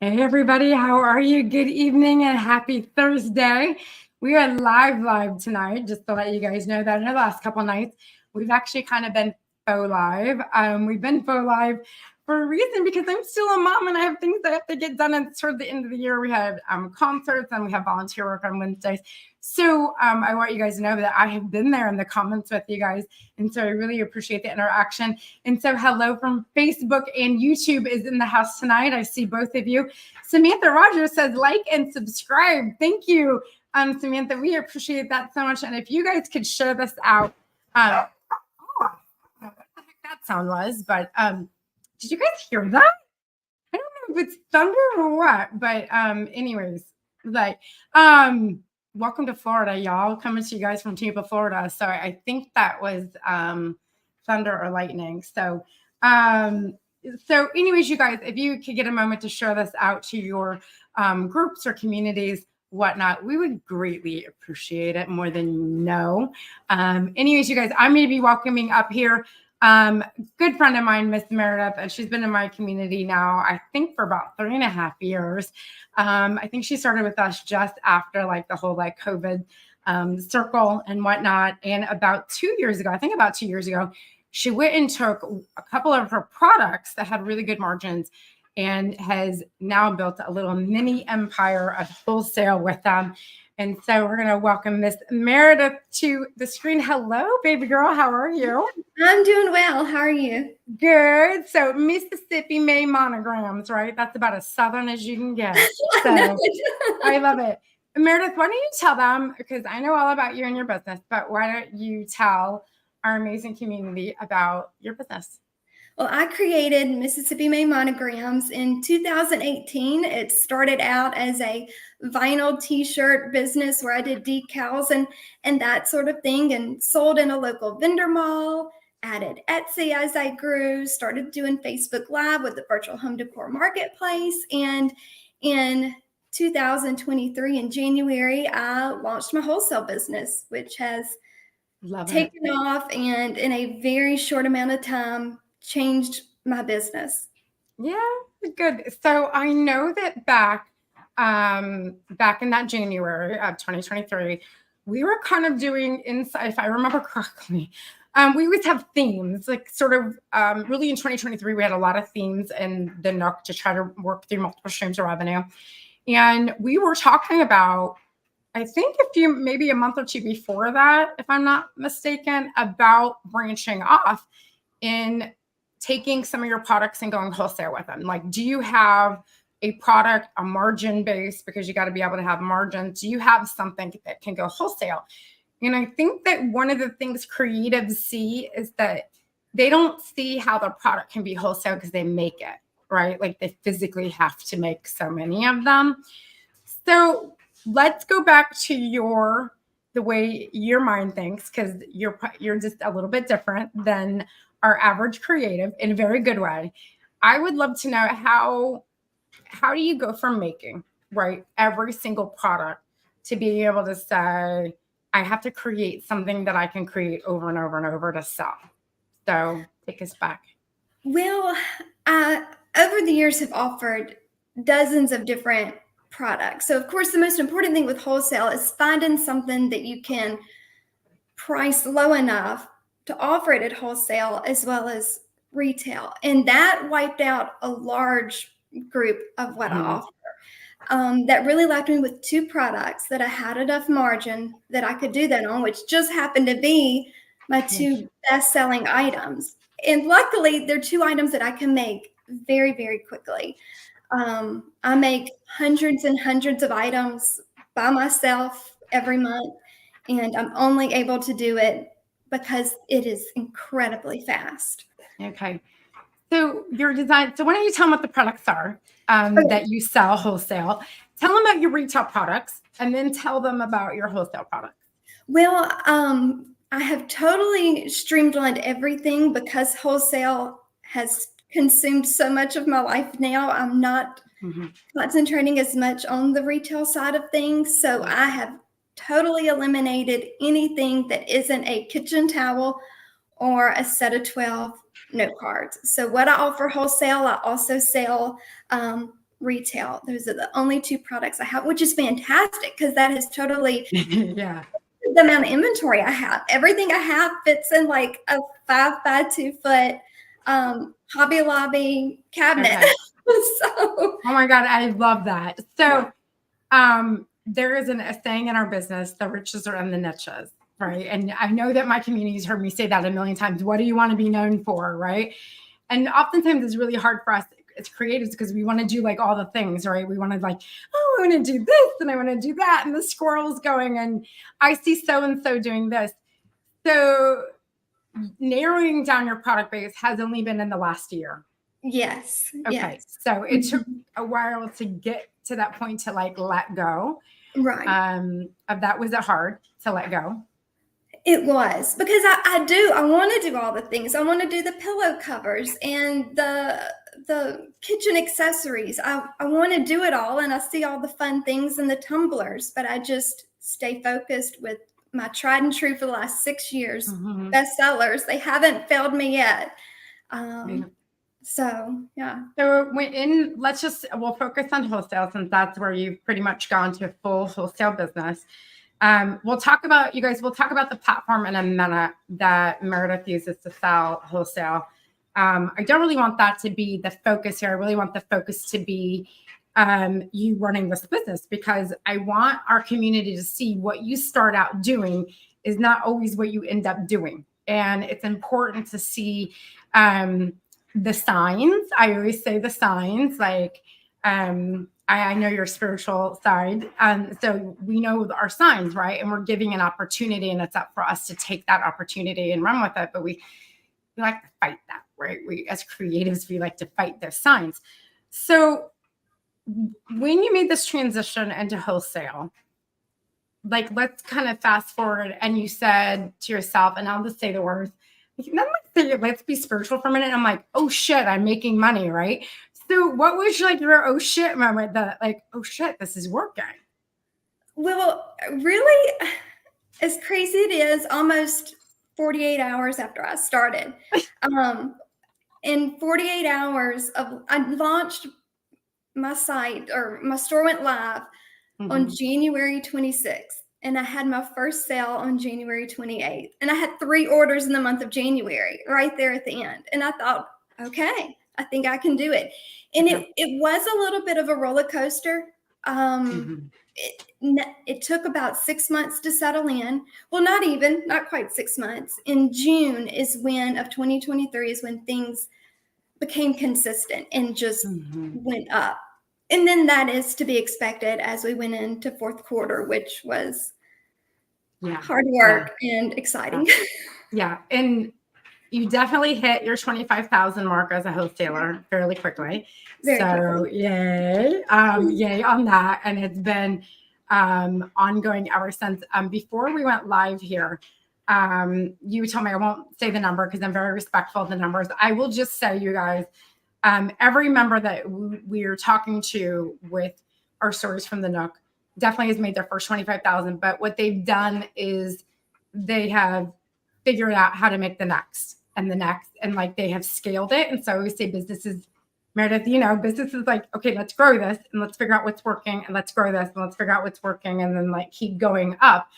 Hey everybody, how are you? Good evening and happy Thursday. We are live tonight, just to let you guys know that in the last couple nights, we've actually kind of been faux live. We've been faux live for a reason because I'm still a mom and I have things I have to get done. And toward the end of the year, we have concerts and we have volunteer work on Wednesdays. So I want you guys to know that I have been there in the comments with you guys. And so I really appreciate the interaction. And so hello from Facebook and YouTube is in the house tonight. I see both of you. Samantha Rogers says like and subscribe. Thank you, Samantha. We appreciate that so much. And if you guys could share this out. I don't know what the heck that sound was, but did you guys hear that? I don't know if it's thunder or what, but anyways, like welcome to Florida, y'all. Coming to you guys from Tampa, Florida. So I think that was thunder or lightning. So anyways, you guys, if you could get a moment to share this out to your groups or communities, whatnot, we would greatly appreciate it more than you know. Anyways, you guys, I'm going to be welcoming up here good friend of mine, Miss Meredith, and she's been in my community now, I think, for about 3.5 years. I think she started with us just after like the whole like COVID circle and whatnot. And about 2 years ago, she went and took a couple of her products that had really good margins and has now built a little mini empire of wholesale with them. And so we're going to welcome Miss Meredith to the screen. Hello, baby girl. How are you? I'm doing well. How are you? Good. So Mississippi May monograms, right? That's about as Southern as you can get. So I love it. Meredith, why don't you tell them, because I know all about you and your business, but why don't you tell our amazing community about your business? Well, I created Mississippi May monograms in 2018. It started out as a vinyl t-shirt business where I did decals and that sort of thing, and sold in a local vendor mall, added Etsy as I grew, started doing Facebook Live with the virtual home decor marketplace. And in 2023 in January, I launched my wholesale business, which has taken off and in a very short amount of time changed my business. Yeah, good. So I know that back in that January of 2023, we were kind of doing inside, if I remember correctly, we always have themes, like sort of really in 2023, we had a lot of themes in the Nook to try to work through multiple streams of revenue. And we were talking about, I think maybe a month or two before that, if I'm not mistaken, about branching off in taking some of your products and going wholesale with them. Like, do you have a product, a margin base, because you got to be able to have margins? Do you have something that can go wholesale? And I think that one of the things creatives see is that they don't see how their product can be wholesale because they make it, right? Like they physically have to make so many of them. So let's go back to the way your mind thinks, because you're just a little bit different than our average creative in a very good way. I would love to know how do you go from making, right, every single product to being able to say, I have to create something that I can create over and over and over to sell. So take us back. Well, I over the years have offered dozens of different products. So of course the most important thing with wholesale is finding something that you can price low enough to offer it at wholesale as well as retail. And that wiped out a large group of what I offer. That really left me with two products that I had enough margin that I could do that on, which just happened to be my two best-selling items. And luckily, they're two items that I can make very, very quickly. I make hundreds and hundreds of items by myself every month, and I'm only able to do it because it is incredibly fast. Okay. So your design. So why don't you tell them what the products are that you sell wholesale? Tell them about your retail products, and then tell them about your wholesale products. Well, I have totally streamlined everything because wholesale has consumed so much of my life now. I'm not concentrating as much on the retail side of things. So I have totally eliminated anything that isn't a kitchen towel or a set of 12 note cards. So what I offer wholesale, I also sell retail. Those are the only two products I have, which is fantastic because that has totally Yeah. the amount of inventory I have. Everything I have fits in like a 5 by 2 foot Hobby Lobby cabinet. Okay. So Oh my God, I love that. So there is a saying in our business, the riches are in the niches, right? And I know that my community's heard me say that a million times. What do you want to be known for, right? And oftentimes it's really hard for us as creatives because we want to do like all the things, right? We want to like, oh, I want to do this and I want to do that. And the squirrel's going and I see so-and-so doing this. So narrowing down your product base has only been in the last year. yes. Okay. Yes. So it took a while to get to that point to like let go. Right. Of that. Was it hard to let go? It was because I want to do all the things. I want to do the pillow covers and the kitchen accessories. I want to do it all, and I see all the fun things in the tumblers, but I just stay focused with my tried and true for the last 6 years bestsellers. They haven't failed me yet. So yeah. So we'll focus on wholesale since that's where you've pretty much gone to a full wholesale business. We'll talk about the platform in a minute that Meredith uses to sell wholesale. I don't really want that to be the focus here. I really want the focus to be you running this business because I want our community to see what you start out doing is not always what you end up doing. And it's important to see the signs. I always say the signs like, I know your spiritual side. So we know our signs, right? And we're giving an opportunity and it's up for us to take that opportunity and run with it. But we like to fight that, right? We as creatives, we like to fight those signs. So when you made this transition into wholesale, like let's kind of fast forward and you said to yourself, and I'll just say the words, let's be spiritual for a minute. And I'm like, oh shit, I'm making money, right? So what was like your oh shit moment that like, oh shit, this is working? Well, really, as crazy it is, almost 48 hours after I started. In 48 hours I launched my site, or my store went live on January 26th. And I had my first sale on January 28th. And I had 3 orders in the month of January right there at the end. And I thought, okay, I think I can do it. And it was a little bit of a roller coaster. It took about 6 months to settle in. Well, not quite 6 months. In June of 2023 is when things became consistent and just went up. And then that is to be expected as we went into fourth quarter, which was hard work and exciting. Yeah. And you definitely hit your 25,000 mark as a wholesaler fairly quickly. Quickly. Yay. Yay on that. And it's been ongoing ever since. Before we went live here, you told me I won't say the number because I'm very respectful of the numbers. I will just say, you guys, every member that we are talking to with our stories from the Nook definitely has made their first 25,000. But what they've done is they have figured out how to make the next and the next, and like they have scaled it. And so I always say businesses, Meredith, business is like, okay, let's grow this and let's figure out what's working and let's grow this and let's figure out what's working and then like keep going up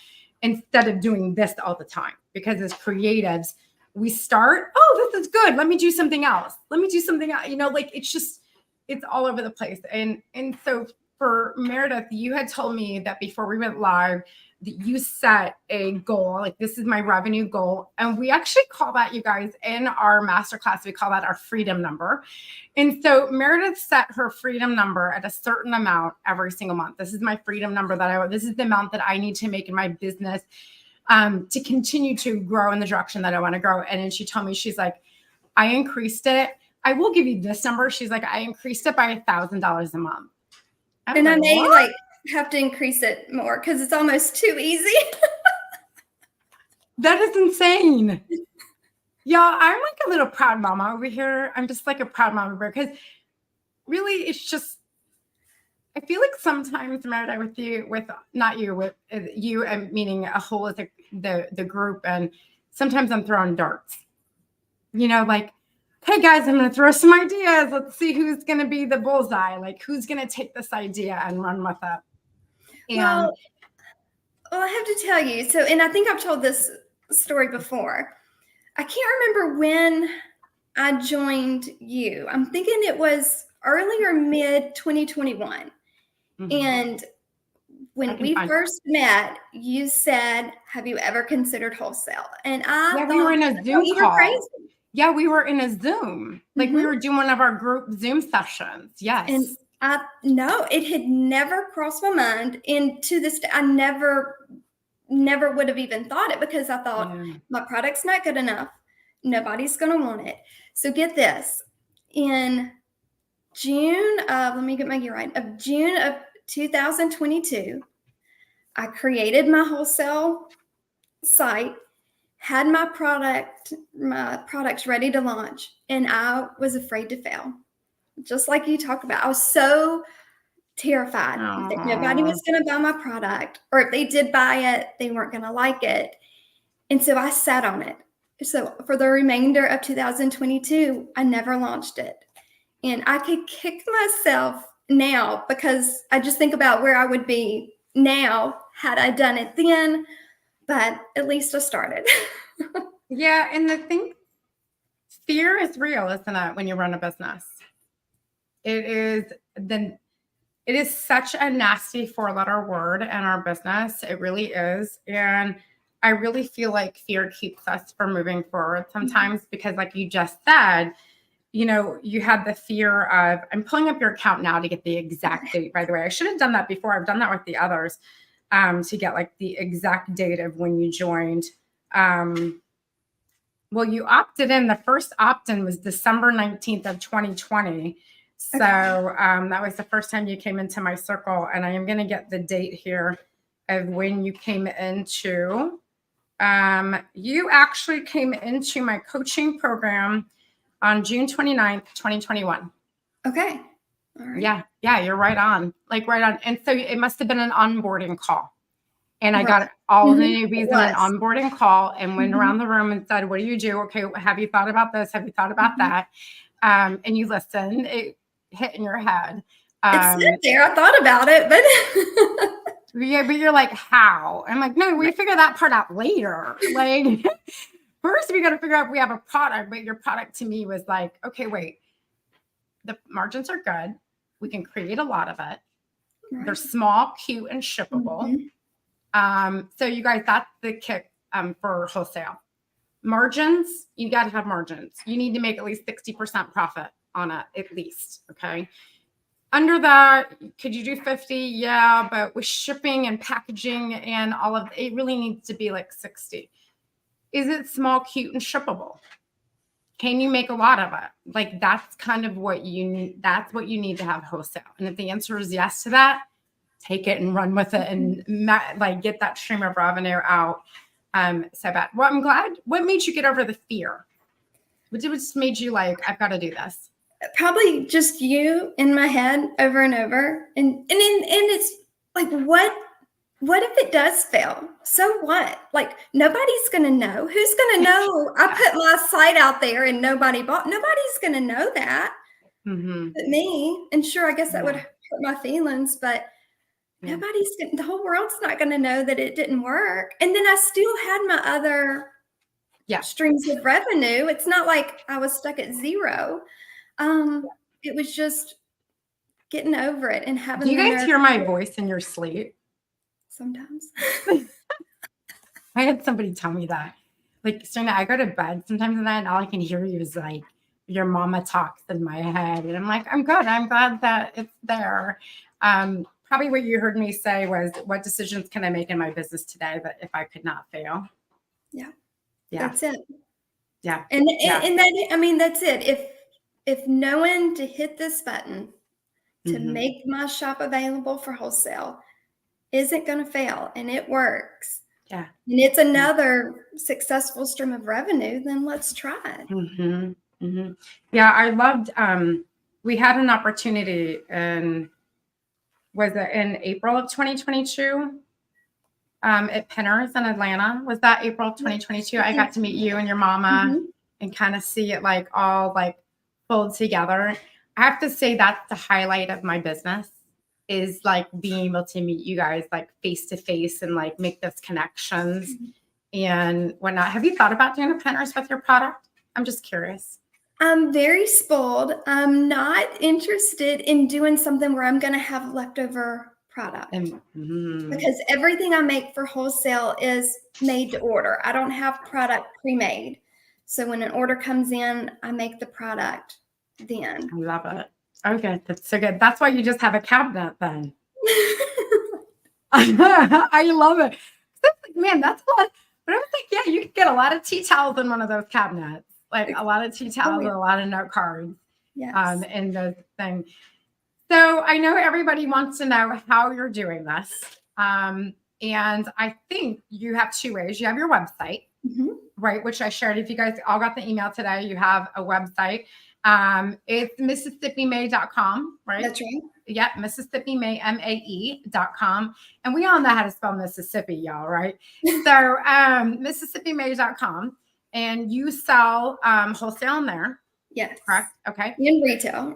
instead of doing this all the time. Because as creatives, we start, oh, this is good. Let me do something else. Like it's all over the place. And so for Meredith, you had told me that before we went live, that you set a goal, like this is my revenue goal. And we actually call that, you guys, in our masterclass, we call that our freedom number. And so Meredith set her freedom number at a certain amount every single month. This is my freedom number this is the amount that I need to make in my business to continue to grow in the direction that I want to grow. And then she told me, she's like, I increased it. I will give you this number. She's like, I increased it by $1,000 a month. And I may have to increase it more because it's almost too easy. That is insane. Y'all, I'm like a little proud mama over here. I'm just like a proud mama over here because really it's just, I feel like sometimes, Meredith, with you and meaning a whole as the group, and sometimes I'm throwing darts. Like okay, guys, I'm going to throw some ideas. Let's see who's going to be the bullseye. Like, who's going to take this idea and run with it? And well, I have to tell you. So, and I think I've told this story before. I can't remember when I joined you. I'm thinking it was early or mid 2021. And when we first met, you said, "Have you ever considered wholesale?" And I thought, we were in a Zoom you call. were crazy. Yeah, we were in a Zoom. Like we were doing one of our group Zoom sessions. Yes. And no, it had never crossed my mind. And to this day, I never would have even thought it, because I thought my product's not good enough. Nobody's going to want it. So get this. In June of, let me get my year right, of June of 2022, I created my wholesale site, had my products ready to launch, and I was afraid to fail. Just like you talk about, I was so terrified that nobody was going to buy my product, or if they did buy it, they weren't going to like it. And so I sat on it. So for the remainder of 2022, I never launched it. And I could kick myself now, because I just think about where I would be now had I done it then, but at least I started. Yeah, and the thing, fear is real, isn't it, when you run a business? It is such a nasty 4-letter word in our business. It really is. And I really feel like fear keeps us from moving forward sometimes, because like you just said, you know, you had the fear of, I'm pulling up your account now to get the exact date, by the way. I should have done that before. I've done that with the others, to get like the exact date of when you joined. Well, you opted in. The first opt-in was December 19th of 2020. So that was the first time you came into my circle. And I am going to get the date here of when you came into. You actually came into my coaching program on June 29th, 2021. Okay. All right. Yeah, you're right on. Like right on. And so it must have been an onboarding call. And I got all the newbies in an onboarding call and went around the room and said, what do you do? Okay, have you thought about this? Have you thought about that? And you listen, it hit in your head. It's not there. I thought about it, but yeah, but you're like, how? I'm like, no, we figure that part out later. Like, first we got to figure out if we have a product. But your product to me was like, okay, wait, the margins are good. We can create a lot of it. Right. They're small, cute, and shippable. So you guys, that's the kick for wholesale. Margins, you got to have margins. You need to make at least 60% profit on it, at least. Okay. Under that, could you do 50? Yeah, but with shipping and packaging and all of it, really needs to be like 60. Is it small, cute, and shippable? Can you make a lot of it? Like that's kind of what you need. That's what you need to have wholesale. And if the answer is yes to that, take it and run with it and like get that stream of revenue out. So bad. Well, I'm glad. What made you get over the fear? What just made you like, I've got to do this? Probably just you in my head over and over. And it's like, what if it does fail? So what? Like nobody's going to know. Who's going to know? I put my site out there and nobody bought. Nobody's going to know that but me. And sure, I guess that would hurt my feelings, but the whole world's not going to know that it didn't work. And then I still had my other streams of revenue. It's not like I was stuck at zero. It was just getting over it and having. Do you guys hear my voice in your sleep? Sometimes. I had somebody tell me that. Like, Serena, I go to bed sometimes at night and all I can hear you is like your mama talks in my head. And I'm like, I'm good. I'm glad that it's there. Probably what you heard me say was, what decisions can I make in my business today that if I could not fail? Yeah. That's it. Yeah. And that, I mean, that's it. If knowing to hit this button to make my shop available for wholesale isn't going to fail and it works. Yeah. And it's another successful stream of revenue, then let's try it. Yeah. I loved, we had an opportunity was it in April of 2022? At Pinners in Atlanta. Was that April of 2022? I got to meet you and your mama and kind of see it like all like pulled together. I have to say that's the highlight of my business is like being able to meet you guys like face to face and like make those connections and whatnot. Have you thought about doing a Pinterest with your product? I'm just curious. I'm very spoiled. I'm not interested in doing something where I'm going to have leftover product because everything I make for wholesale is made to order. I don't have product pre-made. So when an order comes in, I make the product then. I love it. Okay, that's so good. That's why you just have a cabinet then. I love it. Like, man, that's a lot. But I was like, yeah, you could get a lot of tea towels in one of those cabinets. Like a lot of tea towels, a lot of note cards, in those things. So I know everybody wants to know how you're doing this. And I think you have two ways. You have your website, right? Which I shared. If you guys all got the email today, you have a website. It's MississippiMay.com, right? That's right. Yep, MississippiMay.com. And we all know how to spell Mississippi, y'all, right? So MississippiMay.com. And you sell wholesale in there. Yes. Correct? Okay. And retail and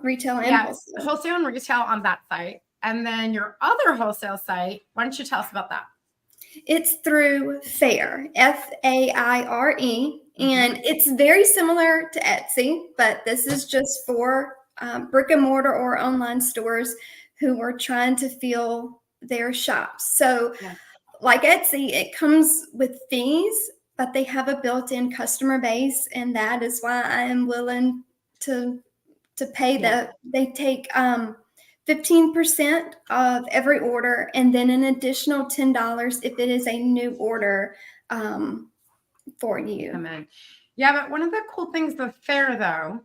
wholesale. Wholesale and retail on that site. And then your other wholesale site, why don't you tell us about that? It's through Faire, Faire. And it's very similar to Etsy, but this is just for brick and mortar or online stores who are trying to fill their shops. So like Etsy, it comes with fees, but they have a built-in customer base. And that is why I am willing to pay they take 15% of every order and then an additional $10 if it is a new order for you. Amen. Yeah, but one of the cool things with Faire though,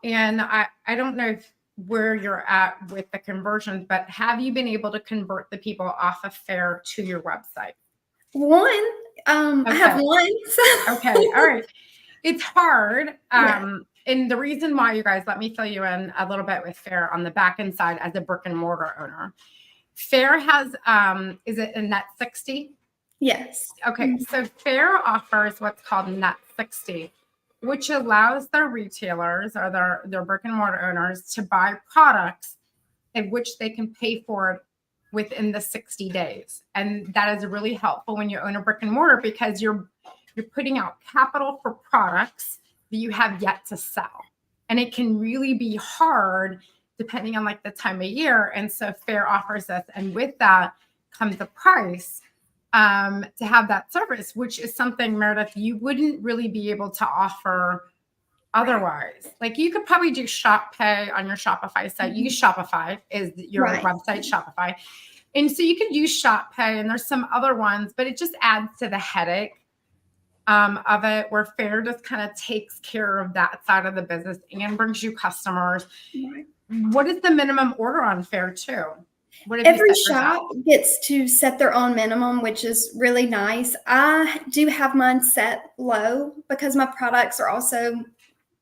and I don't know where you're at with the conversions, but have you been able to convert the people off of Faire to your website? One. I have one. Okay. All right. It's hard. And the reason why, you guys, let me fill you in a little bit with Faire on the back end side as a brick and mortar owner. Faire has, is it a net 60? Yes. Okay. So Faire offers what's called net 60, which allows their retailers or their brick and mortar owners to buy products in which they can pay for it within the 60 days. And that is really helpful when you own a brick and mortar because you're putting out capital for products that you have yet to sell. And it can really be hard depending on like the time of year. And so Faire offers us, and with that comes the price to have that service, which is something, Meredith, you wouldn't really be able to offer otherwise. Like you could probably do Shop Pay on your Shopify site. You use Shopify is your website, Shopify. And so you could use Shop Pay and there's some other ones, but it just adds to the headache of it, where Faire just kind of takes care of that side of the business and brings you customers. What is the minimum order on Faire too? Every shop gets to set their own minimum, which is really nice. I do have mine set low because my products are also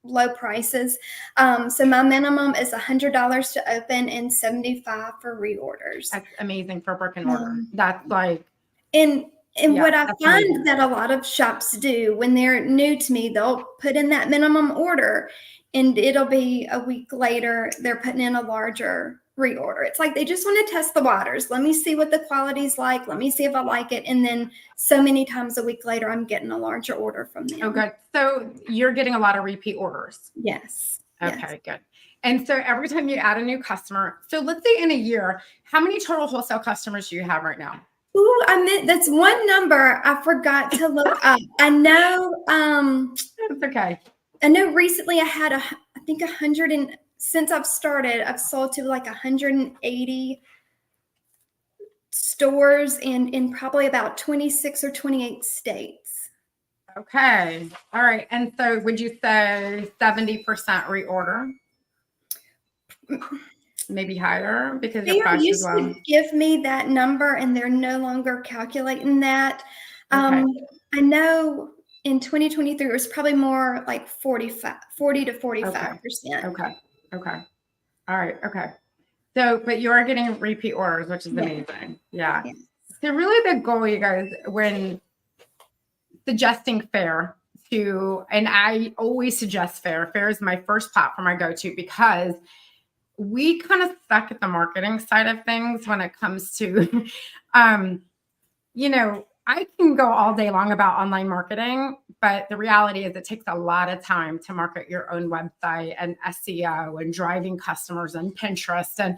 low prices. So my minimum is $100 to open and $75 for reorders. That's amazing for brick and mortar. That's like, and what I find that a lot of shops do when they're new to me, they'll put in that minimum order and it'll be a week later, they're putting in a larger reorder. It's like they just want to test the waters. Let me see what the quality's like. Let me see if I like it. And then so many times a week later, I'm getting a larger order from them. Oh, good. So you're getting a lot of repeat orders. Yes. Okay, good. And so every time you add a new customer, so let's say in a year, how many total wholesale customers do you have right now? Ooh, that's one number I forgot to look up. I know. It's okay. I know recently I had I think 100 and since I've started, I've sold to like 180 stores in probably about 26 or 28 states. Okay. All right. And so would you say 70% reorder? Maybe higher because your price is low. They used to give me that number and they're no longer calculating that. I know in 2023, it was probably more like 40 to 45%. Okay. All right. Okay. So, but you are getting repeat orders, which is amazing. Yeah. So really the goal, you guys, when suggesting Faire, and I always suggest Fair. Fair is my first platform I go to because we kind of suck at the marketing side of things when it comes to, I can go all day long about online marketing, but the reality is it takes a lot of time to market your own website and SEO and driving customers and Pinterest. And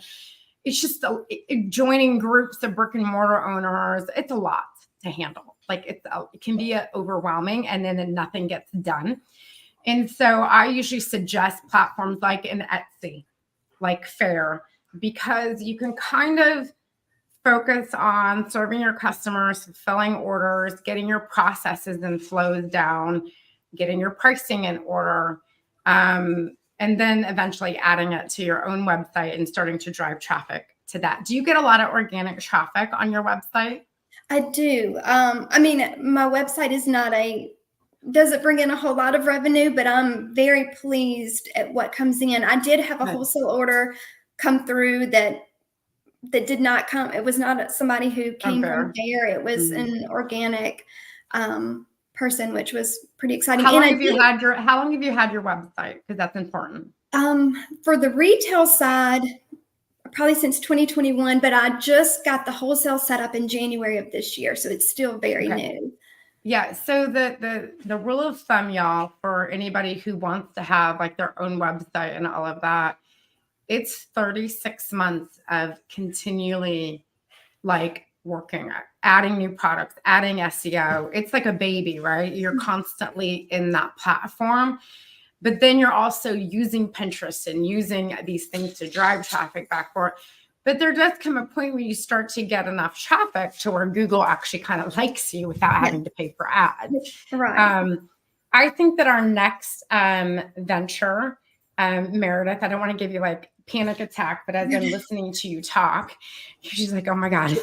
it's just joining groups of brick and mortar owners. It's a lot to handle. Like it can be overwhelming, and then nothing gets done. And so I usually suggest platforms like an Etsy, like Fair, because you can kind of focus on serving your customers, fulfilling orders, getting your processes and flows down, getting your pricing in order, and then eventually adding it to your own website and starting to drive traffic to that. Do you get a lot of organic traffic on your website? I do. I mean, my website is doesn't bring in a whole lot of revenue, but I'm very pleased at what comes in. I did have a wholesale order come through that did not come. It was not somebody who came from there. It was an organic person, which was pretty exciting. How long have you had your website? Because that's important. For the retail side, probably since 2021, but I just got the wholesale set up in January of this year, so it's still very new. Yeah. So the rule of thumb, y'all, for anybody who wants to have like their own website and all of that, it's 36 months of continually like working, adding new products, adding SEO. It's like a baby, right? You're constantly in that platform, but then you're also using Pinterest and using these things to drive traffic back for it. But there does come a point where you start to get enough traffic to where Google actually kind of likes you without having to pay for ads. Right. I think that our next venture, Meredith, I don't want to give you like panic attack, but as I'm listening to you talk, she's like, oh my God,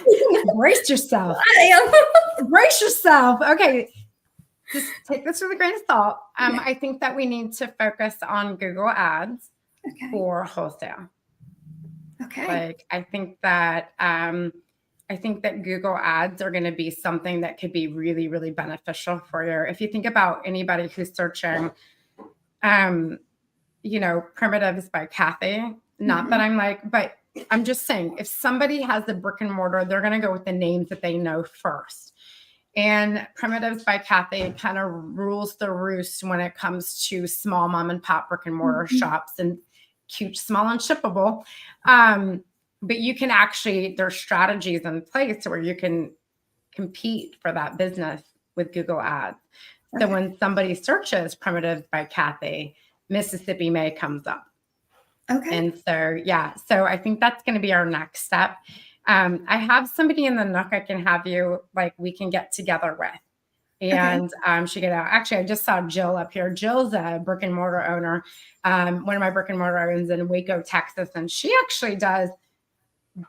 brace yourself. I am. Brace yourself. Okay. Just take this with a grain of salt. I think that we need to focus on Google Ads for wholesale. Okay. Like I think that Google Ads are going to be something that could be really, really beneficial for you. If you think about anybody who's searching, Primitives by Kathy, not that I'm like, but I'm just saying, if somebody has a brick and mortar, they're going to go with the names that they know first. And Primitives by Kathy kind of rules the roost when it comes to small mom and pop brick and mortar shops and cute, small, and shippable. But you can actually, there's strategies in place where you can compete for that business with Google Ads. So when somebody searches Primitives by Kathy, Mississippi May comes up. Okay. And so I think that's going to be our next step. I have somebody in the Nook I can have you, like, we can get together with. And she could actually, I just saw Jill up here. Jill's a brick and mortar owner. One of my brick and mortar owners in Waco, Texas. And she actually does,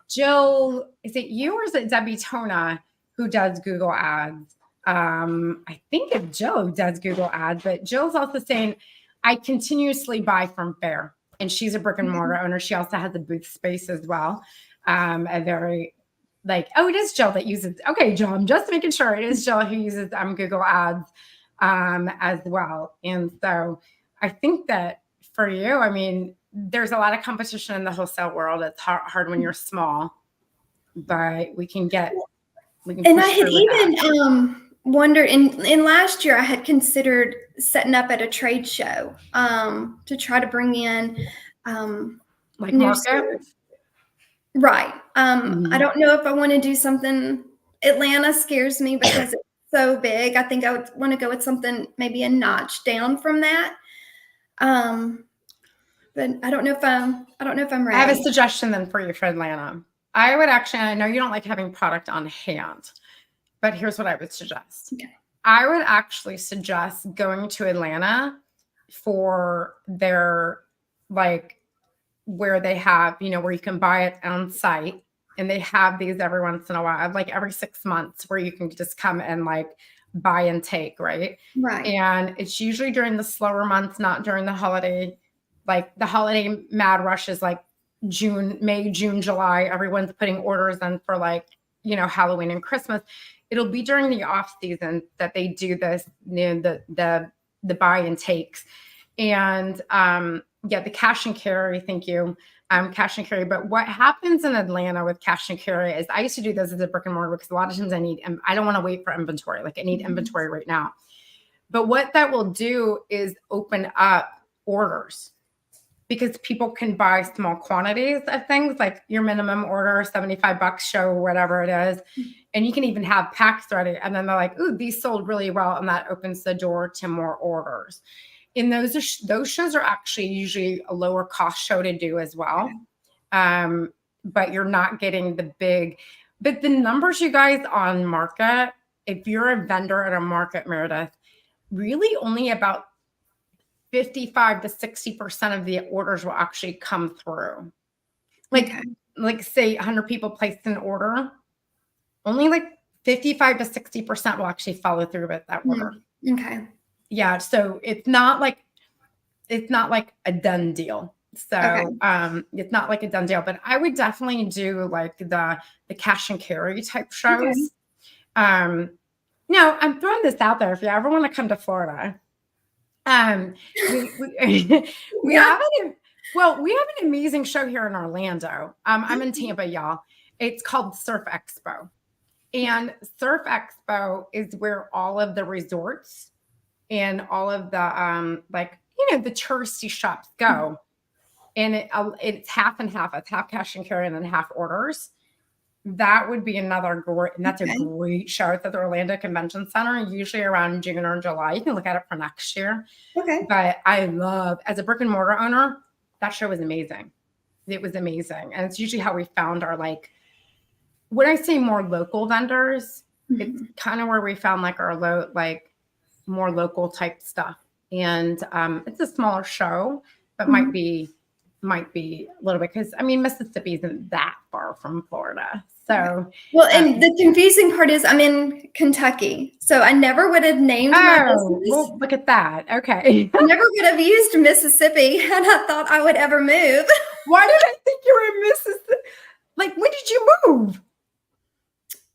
Jill, is it you or is it Debbie Tona who does Google Ads? I think it's Jill who does Google Ads, but Jill's also saying, I continuously buy from Fair. And she's a brick and mortar owner. She also has a booth space as well. A very it is Jill that uses, okay, Jill, I'm just making sure it is Jill who uses Google Ads as well. And so I think that for you, I mean, there's a lot of competition in the wholesale world. It's hard when you're small, but we can and I had even wondered, in last year, I had considered setting up at a trade show to try to bring in like market. Right. I don't know if I want to do something. Atlanta scares me because it's so big. I think I would want to go with something maybe a notch down from that. But I don't know if I'm ready. I have a suggestion then for you for Atlanta. I would actually, I know you don't like having product on hand, but here's what I would suggest. Okay. I would actually suggest going to Atlanta for their, where they have, where you can buy it on site, and they have these every once in a while, like every 6 months, where you can just come and buy and take, right? Right. And it's usually during the slower months, not during the holiday. Like the holiday mad rush is like May, June, July. Everyone's putting orders in for Halloween and Christmas. It'll be during the off season that they do this, the the buy and takes. And yeah, the cash and carry, thank you. Cash and carry. But what happens in Atlanta with cash and carry is I used to do this as a brick and mortar because a lot of times I don't want to wait for inventory. Like I need inventory right now. But what that will do is open up orders because people can buy small quantities of things, like your minimum order, $75 show, whatever it is. And you can even have packs ready. And then they're like, ooh, these sold really well. And that opens the door to more orders. And those shows are actually usually a lower cost show to do as well. But you're not getting but the numbers, you guys, on market, if you're a vendor at a market, Meredith, really only about 55 to 60% of the orders will actually come through. Like say 100 people placed an order, only like 55 to 60% will actually follow through with that order. Okay. Yeah. So it's not like a done deal. So it's not like a done deal, but I would definitely do like the cash and carry type shows. No, I'm throwing this out there if you ever want to come to Florida. We have an amazing show here in Orlando. I'm in Tampa, y'all. It's called Surf Expo. And Surf Expo is where all of the resorts and all of the the touristy shops go. And it's half and half. It's half cash and carry and then half orders. That would be another great, and that's a great show. It's at the Orlando Convention Center, usually around June or July. You can look at it for next year. Okay. But I love, as a brick and mortar owner, that show was amazing. It was amazing. And it's usually how we found our, like, when I say more local vendors, it's kind of where we found like our more local type stuff. And it's a smaller show, but might be a little bit, because I mean, Mississippi isn't that far from Florida. So well, and the confusing part is I'm in Kentucky, so I never would have named my business. Well, look at that. Okay. I never would have used Mississippi had I thought I would ever move. Why did I think you were in Mississippi? Like, when did you move?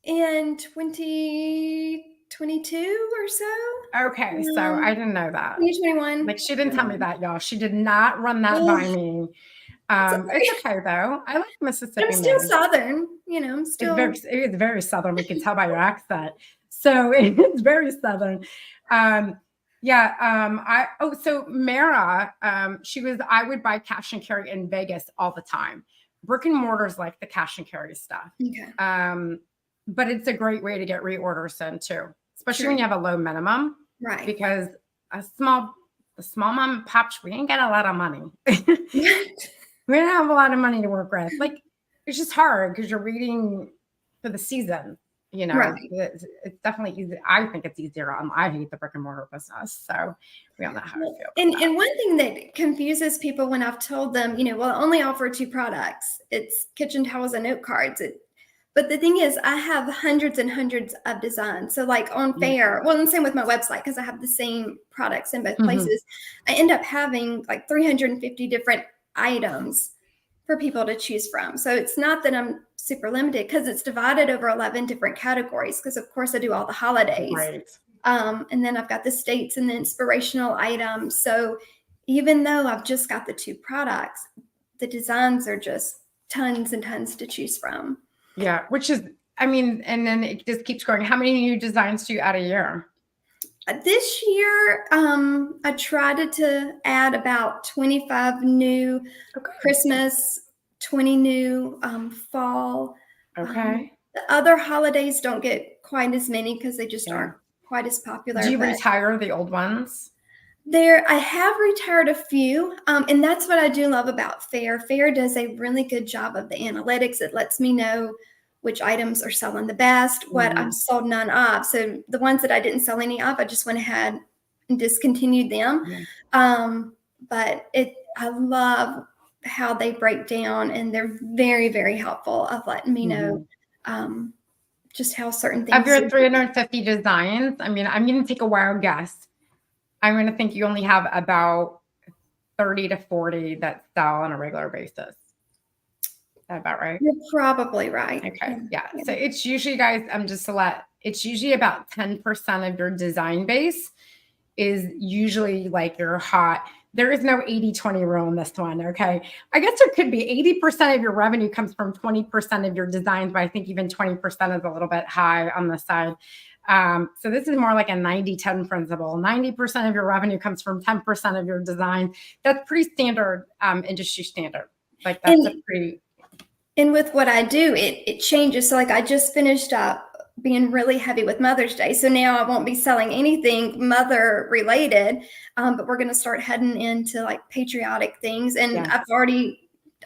In 2022 or so. Okay, so I didn't know that. 2021. Like, she didn't tell me that, y'all. She did not run that by me. It's okay though. I like Mississippi. I'm still Southern, I'm still. It's very Southern. We can tell by your accent. So it's very Southern. So Mara, I would buy cash and carry in Vegas all the time. Brick and mortars like the cash and carry stuff. Okay. But it's a great way to get reorders in too, especially when you have a low minimum. Right. Because the small mom and pops, we ain't got a lot of money. We don't have a lot of money to work with. Like, it's just hard because you're reading for the season, Right. It's definitely easy. I think it's easier on. I hate the brick and mortar business. So we don't know how to feel. And one thing that confuses people when I've told them, I only offer 2 products. It's kitchen towels and note cards. But the thing is, I have hundreds and hundreds of designs. So like on Fair, well, and same with my website, because I have the same products in both places. I end up having like 350 different items for people to choose from. So it's not that I'm super limited, because it's divided over 11 different categories, because of course I do all the holidays. Right. And then I've got the states and the inspirational items. So even though I've just got the 2 products, the designs are just tons and tons to choose from. Yeah, which is, and then it just keeps growing. How many new designs do you add a year? This year, I tried to add about 25 new Christmas, 20 new fall. Okay. The other holidays don't get quite as many because they just aren't quite as popular. Do you retire the old ones? I have retired a few, and that's what I do love about Fair. Fair does a really good job of the analytics. It lets me know which items are selling the best, what I've sold none of. So the ones that I didn't sell any of, I just went ahead and discontinued them. But I love how they break down, and they're very, very helpful of letting me know just how certain things. Of your 350 designs, I'm going to take a wild guess. I'm going to think you only have about 30 to 40 that sell on a regular basis. Is that about right? You're probably right. Okay. Yeah. So it's usually, guys, it's usually about 10% of your design base is usually like your hot. There is no 80-20 rule in this one. Okay. I guess there could be 80% of your revenue comes from 20% of your designs, but I think even 20% is a little bit high on the side. So this is more like a 90-10 principle. 90% of your revenue comes from 10% of your design. That's pretty standard industry standard. Like that's a pretty. And with what I do, it changes. So like I just finished up being really heavy with Mother's Day. So now I won't be selling anything mother related, but we're going to start heading into like patriotic things. And Yes.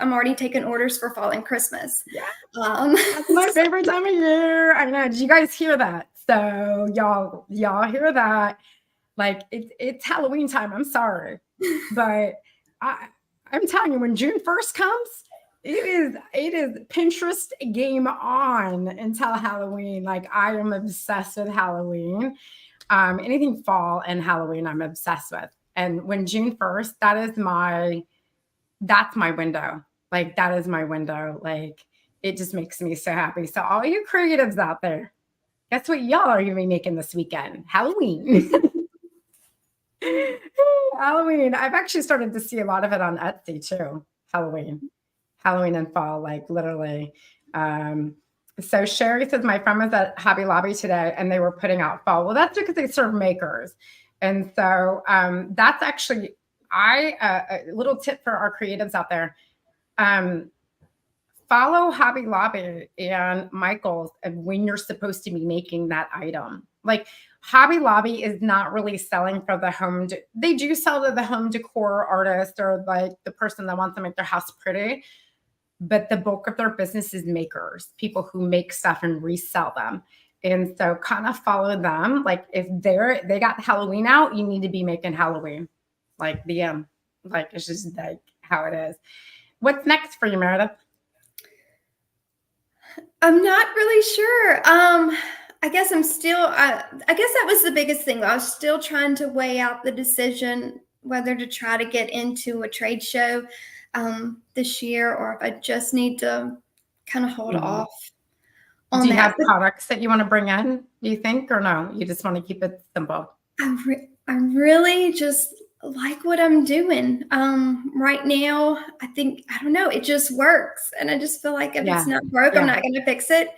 I'm already taking orders for fall and Christmas. Yeah. That's my favorite time of year. I know. Did you guys hear that? So y'all hear that? Like it's Halloween time. I'm sorry, but I'm telling you, when June 1st comes, it is Pinterest game on until Halloween. Like I am obsessed with Halloween. Anything fall and Halloween, I'm obsessed with. And when June 1st, that's my window. Like that is my window. Like it just makes me so happy. So all you creatives out there, guess what y'all are gonna be making this weekend? Halloween. Halloween. I've actually started to see a lot of it on Etsy too. Halloween and fall, like literally. So Sherry says my friend was at Hobby Lobby today and they were putting out fall. Well, that's because they serve makers. And so that's actually a little tip for our creatives out there. Follow Hobby Lobby and Michael's when you're supposed to be making that item. Like Hobby Lobby is not really selling for the home. They do sell to the home decor artist or like the person that wants to make their house pretty. But the bulk of their business is makers, people who make stuff and resell them. And so kind of follow them. Like if they got Halloween out, you need to be making Halloween. Like like it's just like how it is. What's next for you, Meredith? I'm not really sure. I guess I'm still, I guess that was the biggest thing. I was still trying to weigh out the decision whether to try to get into a trade show this year or if I just need to kind of hold off on Do you that. have products that you want to bring in, do you think, or no? You just want to keep it simple? I really just like what I'm doing. Right now, I don't know, it just works. And I just feel like if it's not broke, I'm not going to fix it.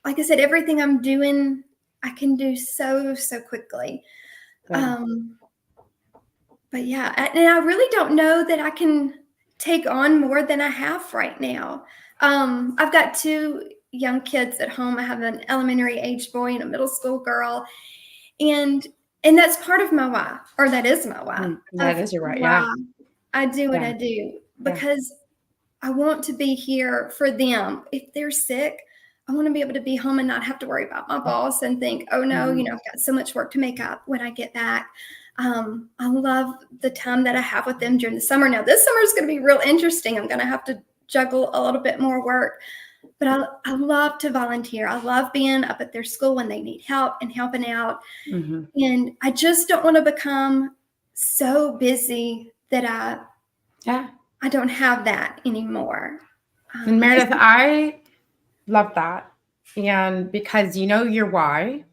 Like I said, everything I'm doing, I can do so quickly. But yeah, and I really don't know that I can take on more than I have right now. I've got 2 young kids at home. I have an elementary age boy and a middle school girl. And that's part of my why, or that is my why. That is your right. Yeah. I do what I do because I want to be here for them. If they're sick, I want to be able to be home and not have to worry about my boss and think, oh no, I've got so much work to make up when I get back. I love the time that I have with them during the summer. Now, this summer is going to be real interesting. I'm going to have to juggle a little bit more work, but I love to volunteer. I love being up at their school when they need help and helping out. And I just don't want to become so busy that I don't have that anymore. And Meredith, I love that. And because you know your why,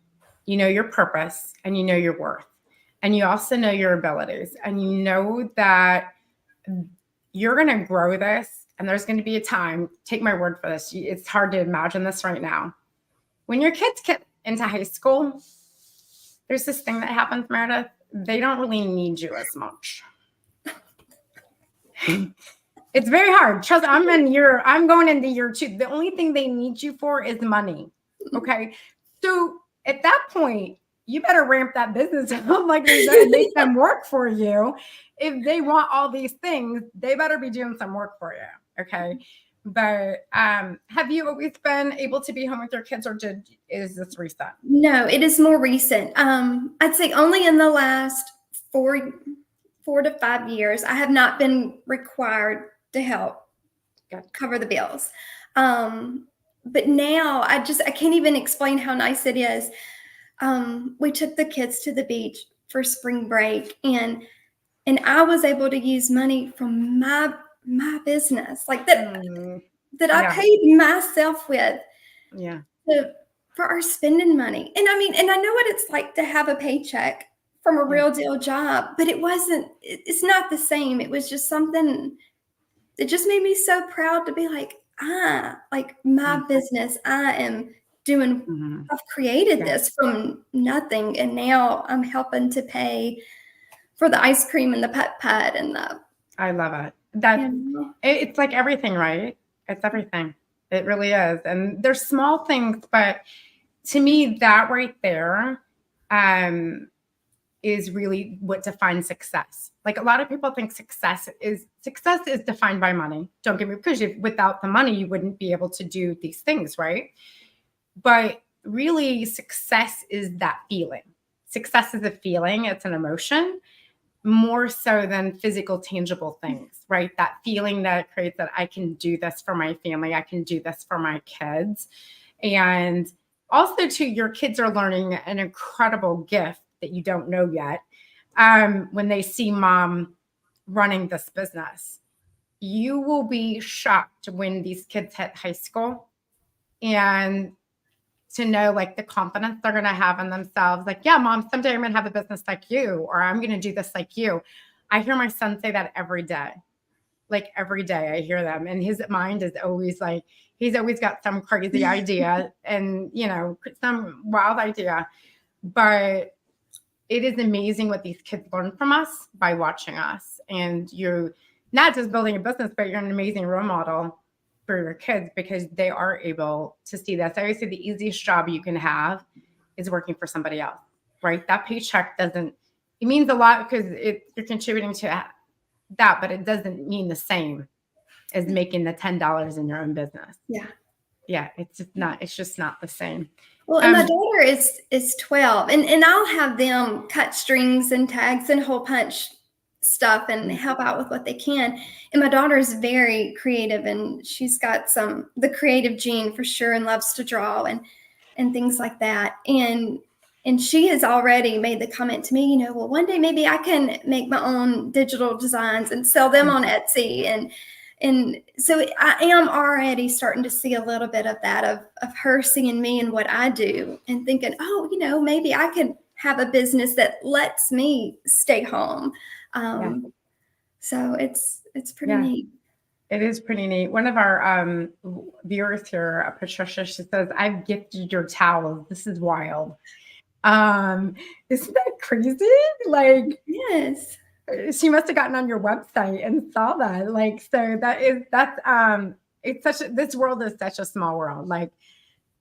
you know your purpose, and you know your worth. And you also know your abilities. And you know that you're going to grow this. And there's going to be a time, take my word for this. It's hard to imagine this right now. When your kids get into high school, there's this thing that happens, Meredith. They don't really need you as much. It's very hard. Trust me, I'm going into year 2. The only thing they need you for is money. Okay. So at that point, you better ramp that business up like make them work for you. If they want all these things, they better be doing some work for you. Okay. But have you always been able to be home with your kids, or is this recent? No, it is more recent. I'd say only in the last 4 to 5 years, I have not been required to help cover the bills. But now I can't even explain how nice it is. We took the kids to the beach for spring break, and I was able to use money from my business, like that I paid myself with, for our spending money. And I mean, and I know what it's like to have a paycheck from a real deal job, but it's not the same. It was just something that just made me so proud to be like, like my business, I am doing, Mm-hmm. I've created this from nothing. And now I'm helping to pay for the ice cream and the putt and the, I love it. It's like everything, right? It's everything. It really is. And there's small things, but to me, that right there, is really what defines success. Like a lot of people think success is defined by money. Don't get me, because without the money, you wouldn't be able to do these things, right? But really, success is that feeling. Success is a feeling. It's an emotion more so than physical, tangible things, right? That feeling that it creates, that I can do this for my family. I can do this for my kids. And also too, your kids are learning an incredible gift that you don't know yet. When they see mom running this business, you will be shocked when these kids hit high school and to know like the confidence they're going to have in themselves. Like, yeah, mom, someday I'm going to have a business like you, or I'm going to do this like you. I hear my son say that every day. Like every day I hear them, and his mind is always like, he's always got some crazy idea and, some wild idea. But it is amazing what these kids learn from us by watching us. And you're not just building a business, but you're an amazing role model for your kids because they are able to see that. So I always say the easiest job you can have is working for somebody else, right? That paycheck it means a lot because you're contributing to that, but it doesn't mean the same as making the $10 in your own business. Yeah. Yeah. It's just not the same. Well, and my daughter is 12, and I'll have them cut strings and tags and hole punch stuff and help out with what they can. And my daughter is very creative, and she's got the creative gene for sure, and loves to draw and things like that. And she has already made the comment to me, well, one day maybe I can make my own digital designs and sell them on Etsy. And so I am already starting to see a little bit of that, of her seeing me and what I do and thinking, oh, maybe I could have a business that lets me stay home. So it's pretty neat. It is pretty neat. One of our viewers here, Patricia, she says, I've gifted your towels. This is wild. Isn't that crazy? Like, yes. She must have gotten on your website and saw that. Like, so this world is such a small world. Like,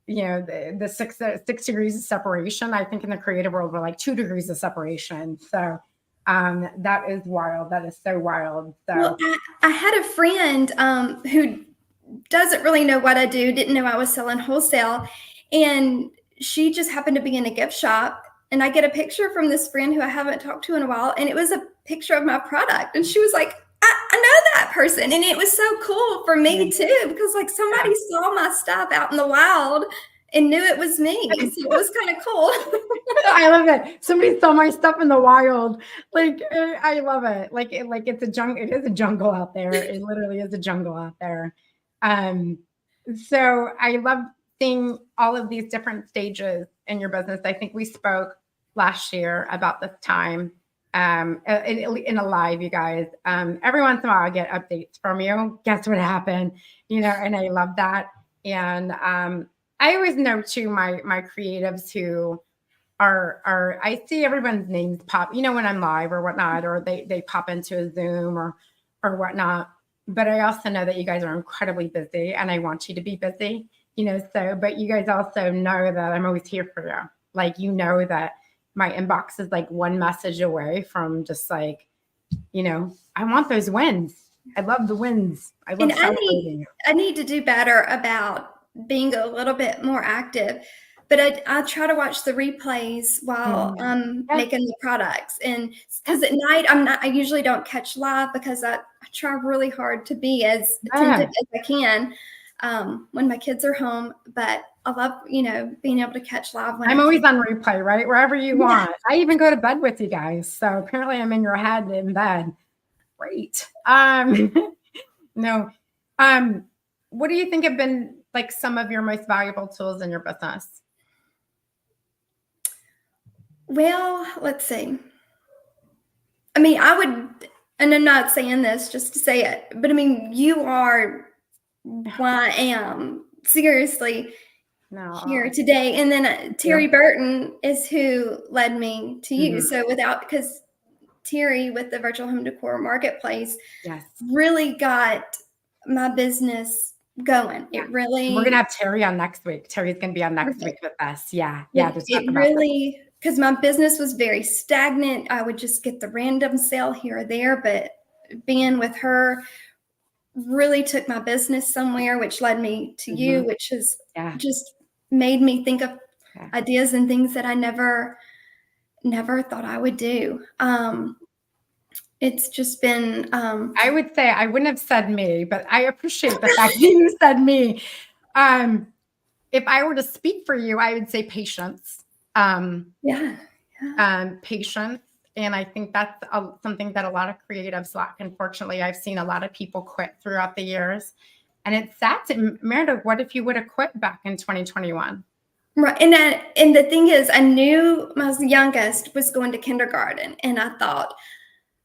the 6 degrees of separation, I think in the creative world, we're like 2 degrees of separation. So that is wild. That is so wild. So well, I had a friend who doesn't really know what I do, didn't know I was selling wholesale. And she just happened to be in a gift shop. And I get a picture from this friend who I haven't talked to in a while. And it was a picture of my product. And she was like, I know that person. And it was so cool for me too, because like somebody saw my stuff out in the wild and knew it was me. So it was kind of cool. I love it. Somebody saw my stuff in the wild. Like, I love it. Like, it's a jungle. It is a jungle out there. It literally is a jungle out there. So I love seeing all of these different stages in your business. I think we spoke last year about this time in a live, you guys. Every once in a while I get updates from you. Guess what happened? And I love that. And I always know too, my creatives who are I see everyone's names pop, when I'm live or whatnot, or they pop into a Zoom or whatnot. But I also know that you guys are incredibly busy, and I want you to be busy, but you guys also know that I'm always here for you. Like, that my inbox is like one message away from just like, I want those wins. I love the wins. I love celebrating. I need to do better about being a little bit more active, but I try to watch the replays while I'm making the products. And because at night I usually don't catch live because I try really hard to be as attentive as I can when my kids are home. But I love, being able to catch live. I'm always on replay, right? Wherever you want. I even go to bed with you guys. So apparently I'm in your head in bed. Great. No. What do you think have been like some of your most valuable tools in your business? Well, let's see. I mean, I would, and I'm not saying this just to say it, but I mean, you are why I am seriously here No, today. And then yeah. Terry Burton is who led me to you. Mhm. So because Terry with the virtual home decor marketplace Yes. really got my business going. Yeah. It And we're gonna really, have Terry on next week. Terry's gonna be on next week with us. Yeah. Yeah. To talk it about this. really, because my business was very stagnant. I would just get the random sale here or there, but being with her really took my business somewhere, which led me to you, Mhm. which has Yeah. just made me think of Yeah. ideas and things that I never thought I would do. It's just been I would say I wouldn't have said me, but I appreciate the fact that you said me. Um, if I were to speak for you, I would say patience. Um, yeah, yeah. Patience. And I think that's something that a lot of creatives lack. Unfortunately, I've seen a lot of people quit throughout the years. And it's sad to, Meredith, what if you would have quit back in 2021? Right. And the thing is, I knew my youngest was going to kindergarten, and I thought,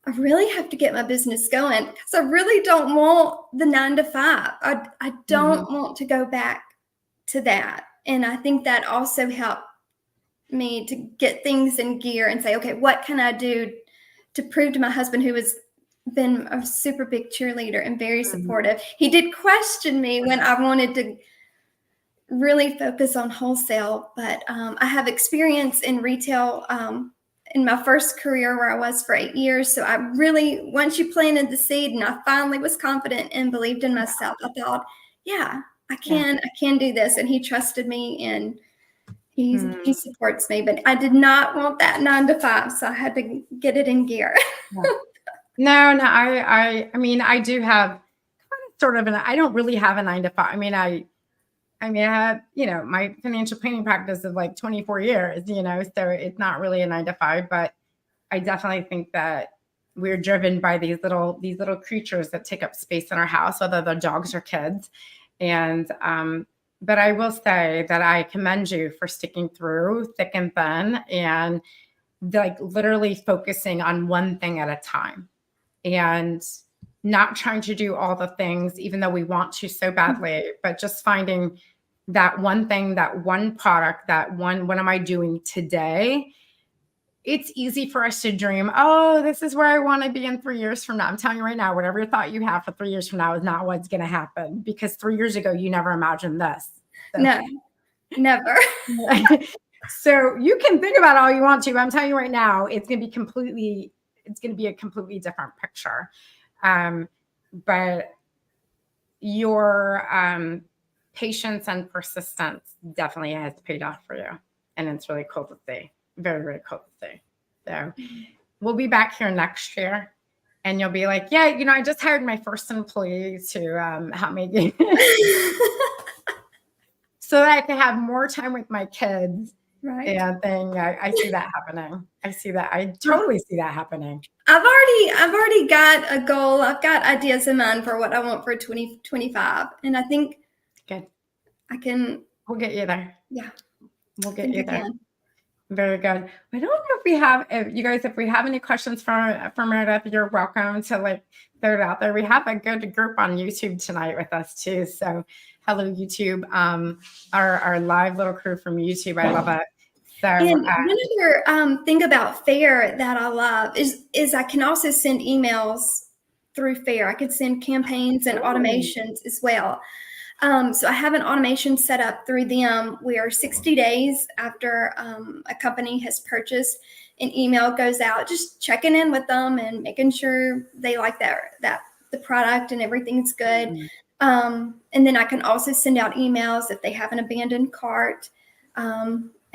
I really have to get my business going because I really don't want the 9 to 5. I Mhm. don't want to go back to that. And I think that also helped me to get things in gear and say, okay, what can I do to prove to my husband, who has been a super big cheerleader and very Mhm. supportive. He did question me when I wanted to really focus on wholesale, but I have experience in retail in my first career where I was for 8 years. So I really, once you planted the seed and I finally was confident and believed in myself, I thought, yeah, Yeah. I can do this. And he trusted me and he Mm. supports me, but I did not want that 9 to 5. So I had to get it in gear. Yeah. No, no, I mean, I do have sort of I don't really have a 9 to 5. I mean, I have, my financial planning practice is like 24 years, so it's not really a 9 to 5, but I definitely think that we're driven by these little creatures that take up space in our house, whether they're dogs or kids. And but I will say that I commend you for sticking through thick and thin and like literally focusing on one thing at a time and not trying to do all the things, even though we want to so badly, but just finding that one thing, that one product, that one, what am I doing today? It's easy for us to dream, oh, this is where I want to be in 3 years from now. I'm telling you right now, whatever thought you have for 3 years from now is not what's going to happen because 3 years ago, you never imagined this. So, No, never. so you can think about it all you want to, but I'm telling you right now, it's going to be a completely different picture. Um, but your patience and persistence definitely has paid off for you. And it's really cool to see. Very, very cool to see. So we'll be back here next year. And you'll be like, yeah, I just hired my first employee to help me so that I can have more time with my kids. Right. And then I see that happening. I see that. I totally see that happening. I've already got a goal. I've got ideas in mind for what I want for 2025. And I think Good. I can, We'll get you there. yeah, We'll I get think you I there. can. Very good. I don't know if we have, if we have any questions for Meredith, you're welcome to like throw it out there. We have a good group on YouTube tonight with us too. So hello YouTube, our live little crew from YouTube. I love it. So And one other thing about Fair that I love is I can also send emails through Fair. I could send campaigns and automations as well. So I have an automation set up through them where 60 days after a company has purchased, an email goes out, just checking in with them and making sure they like that the product and everything's good. And then I can also send out emails if they have an abandoned cart,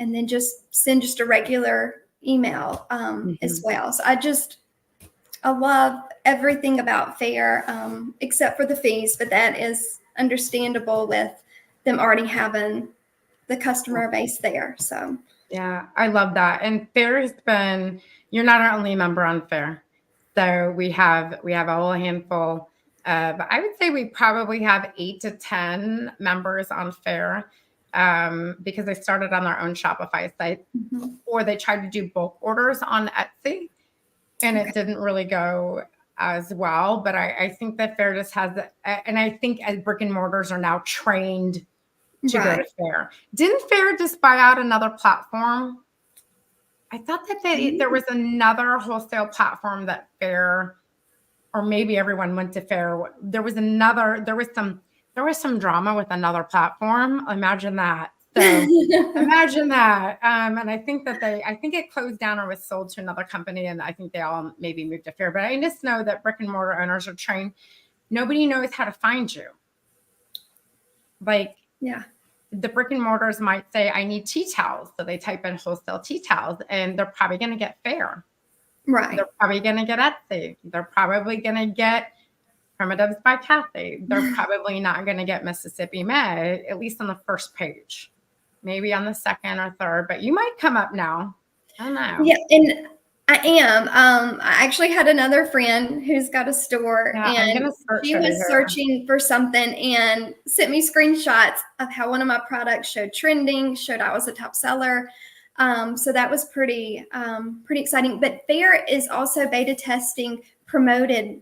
and then just send just a regular email as well. So I love everything about Fair, except for the fees, but that is understandable with them already having the customer base there. So yeah, I love that. And Fair has been, you're not our only member on Fair. So we have a whole handful of, I would say we probably have 8 to 10 members on Fair because they started on their own Shopify site or they tried to do bulk orders on Etsy. and Okay. it didn't really go as well. But I think that Fair just has, and I think as brick and mortars are now trained to go to Right. Fair. Didn't Fair just buy out another platform? I thought that there was another wholesale platform that Fair, or maybe everyone went to Fair. There was some drama with another platform. Imagine that. So imagine that. And I think it closed down or was sold to another company, and I think they all maybe moved to Fair. But I just know that brick and mortar owners are trained. Nobody knows how to find you. Like, Yeah. the brick and mortars might say, I need tea towels. So they type in wholesale tea towels, and they're probably going to get Fair. Right. They're probably going to get Etsy. They're probably going to get Primitives by Kathy. They're probably not going to get Mississippi May, at least on the first page. Maybe on the second or third, but you might come up now. I don't know. Yeah, and I am. I actually had another friend who's got a store, Yeah, I'm and gonna search she over was here. searching for something and sent me screenshots of how one of my products showed trending, showed I was a top seller. So that was pretty exciting. But Fair is also beta testing promoted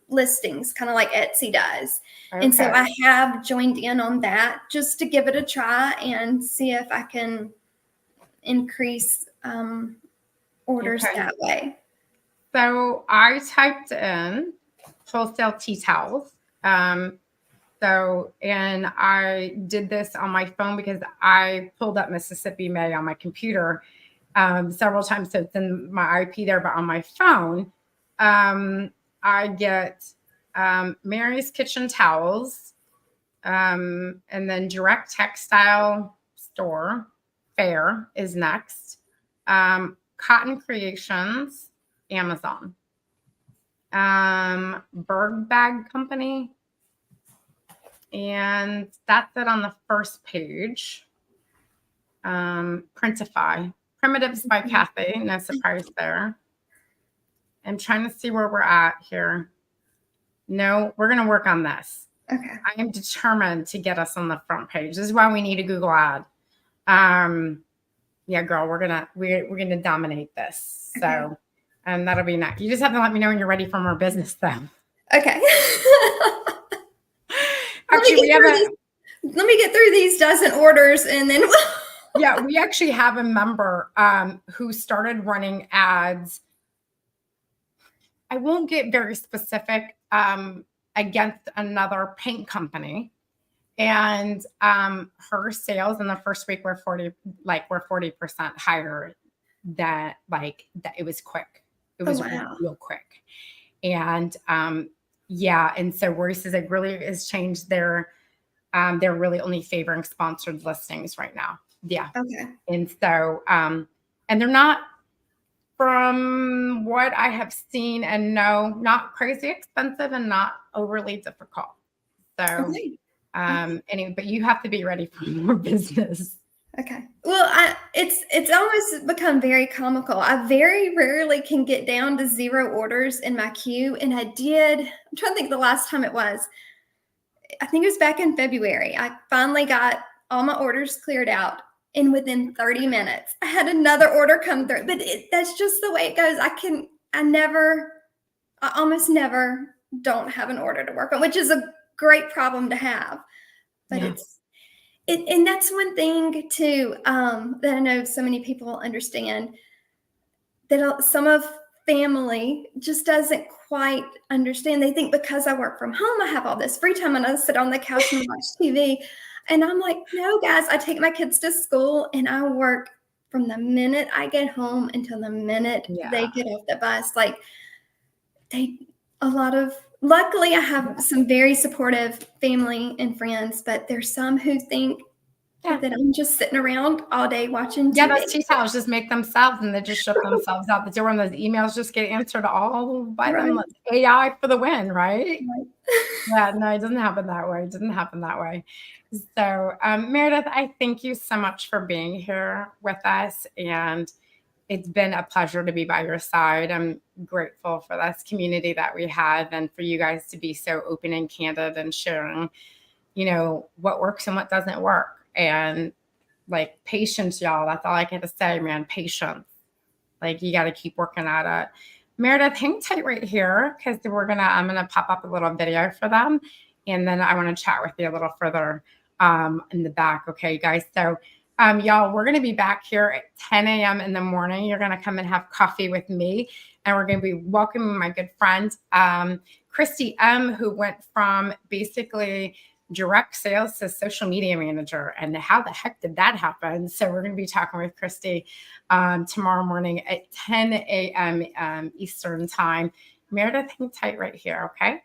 listings, kind of like Etsy does. Okay. And so I have joined in on that just to give it a try and see if I can increase orders Okay. that way. So I typed in wholesale tea towels. And I did this on my phone because I pulled up Mississippi May on my computer several times. So it's in my IP there, but on my phone, I get Mary's Kitchen Towels, and then Direct Textile Store, Fair is next. Cotton Creations, Amazon. Bird Bag Company. And that's it on the first page. Printify. Primitives by Kathy. No surprise there. I'm trying to see where we're at here. No, we're going to work on this. Okay. I am determined to get us on the front page. This is why we need a Google ad. Yeah, girl, we're gonna dominate this. Okay. So, and that'll be nice. You just have to let me know when you're ready for more business, though. Okay. Actually, let me get through these dozen orders, and then yeah, we actually have a member who started running ads. I won't get very specific, against another paint company. And her sales in the first week were 40% higher than that. It was quick. It was real quick. And yeah, and so Royce is really has changed they're really only favoring sponsored listings right now. Yeah. Okay. And so and they're not, from what I have seen and know, not crazy expensive and not overly difficult. So Okay. Anyway, but you have to be ready for more business. Okay. Well, it's almost become very comical. I very rarely can get down to 0 orders in my queue, and I'm trying to think the last time it was. I think it was back in February. I finally got all my orders cleared out, and within 30 minutes, I had another order come through. But that's just the way it goes. I almost never don't have an order to work on, which is a great problem to have. But Yeah. and that's one thing too, that I know so many people understand, that some of family just doesn't quite understand. They think because I work from home, I have all this free time and I sit on the couch and watch TV. And I'm like, no, guys, I take my kids to school and I work from the minute I get home until the minute they get off the bus. Like, luckily I have some very supportive family and friends, but there's some who think that I'm just sitting around all day watching TV. Yeah, those tea towels just make themselves and they just ship themselves out the door, and those emails just get answered all by them. AI for the win, right? Yeah, no, it doesn't happen that way. It doesn't happen that way. So, Meredith, I thank you so much for being here with us, and it's been a pleasure to be by your side. I'm grateful for this community that we have, and for you guys to be so open and candid and sharing, what works and what doesn't work. And like, patience, y'all. That's all I got to say, man. Patience. Like, you got to keep working at it. Meredith, hang tight right here because I'm gonna pop up a little video for them, and then I want to chat with you a little further in the back. Okay, guys. So, y'all, we're gonna be back here at 10 a.m. in the morning. You're gonna come and have coffee with me, and we're gonna be welcoming my good friend Christy M, who went from basically direct sales to social media manager. And how the heck did that happen? So we're going to be talking with Christy tomorrow morning at 10 a.m. Eastern time. Meredith, hang tight right here, okay?